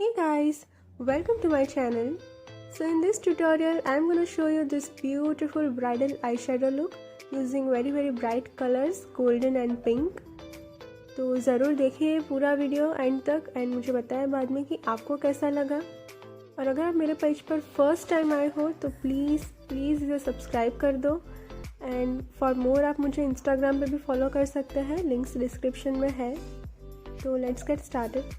Hey guys, welcome to my channel. So in this tutorial I am going to show you this beautiful bridal eyeshadow look using very bright colors golden and pink. तो ज़रूर देखिए पूरा video and तक and मुझे बताएं बाद में कि आपको कैसा लगा। और अगर आप मेरे पेज पर फर्स्ट टाइम आए हो तो प्लीज़ इसे सब्सक्राइब कर दो एंड फॉर मोर आप मुझे इंस्टाग्राम पे भी फॉलो कर सकते हैं, लिंक्स डिस्क्रिप्शन में है। तो let's get started.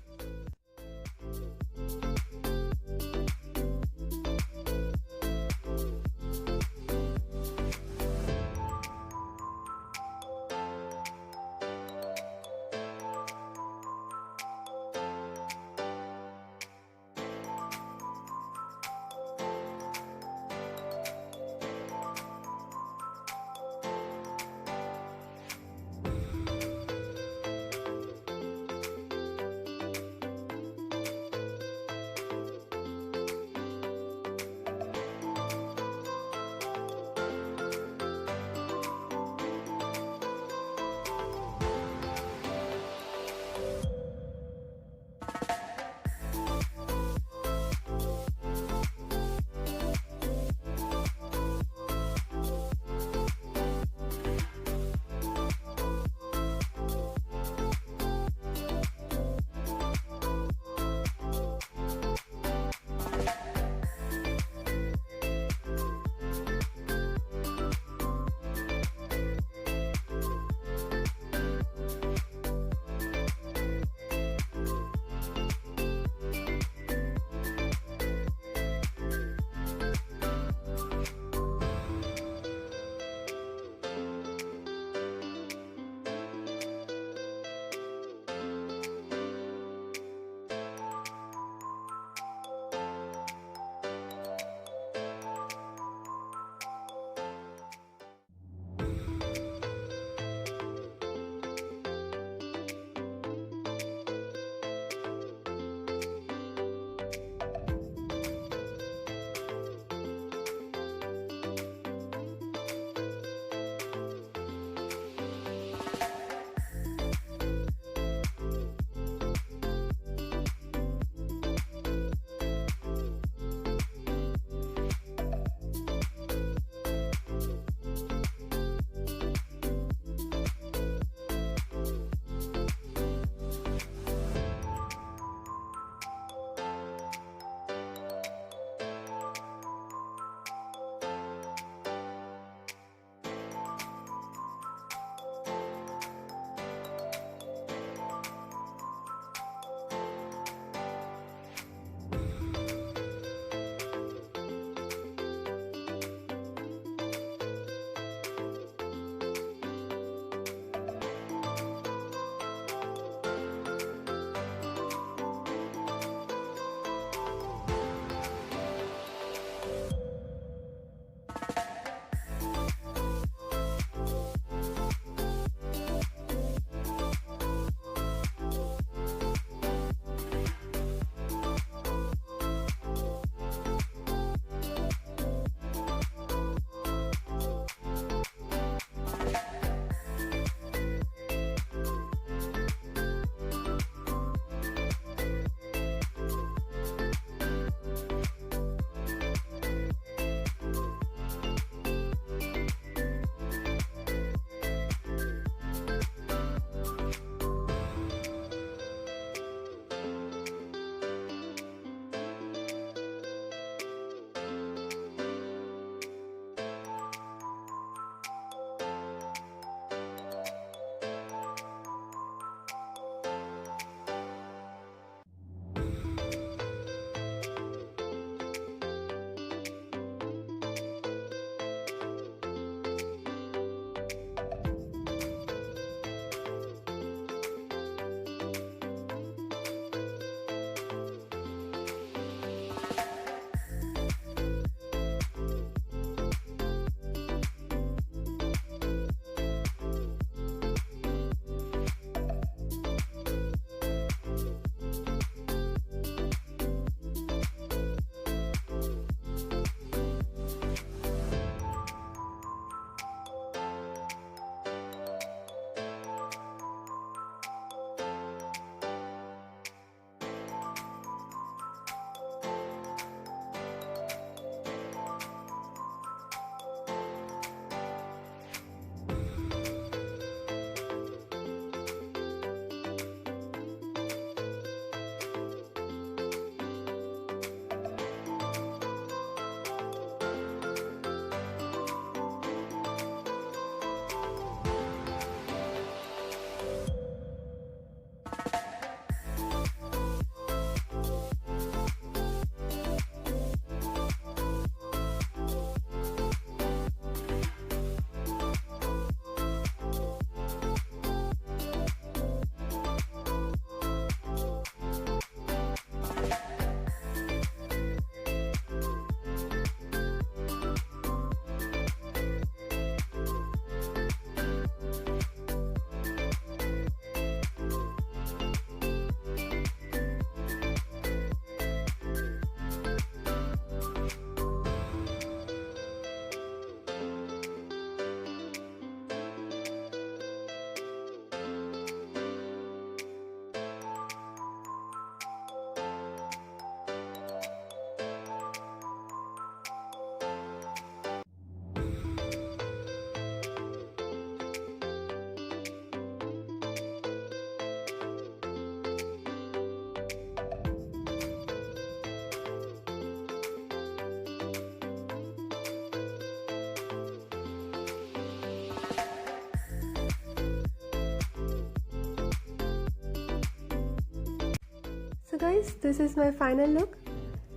Guys, this is my final look.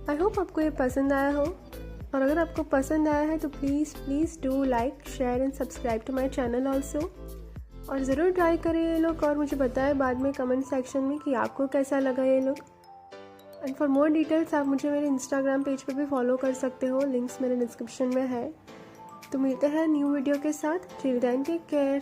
I hope आपको ये पसंद आया हो, और अगर आपको पसंद आया है तो please do like, share and subscribe to my channel also. और ज़रूर ट्राई करें ये लुक और मुझे बताएं बाद में कमेंट सेक्शन में कि आपको कैसा लगा ये look. And for more details आप मुझे मेरे इंस्टाग्राम पेज पे भी फॉलो कर सकते हो, लिंक्स मेरे डिस्क्रिप्शन में है। तो मिलते हैं न्यू वीडियो के साथ। Till then take care.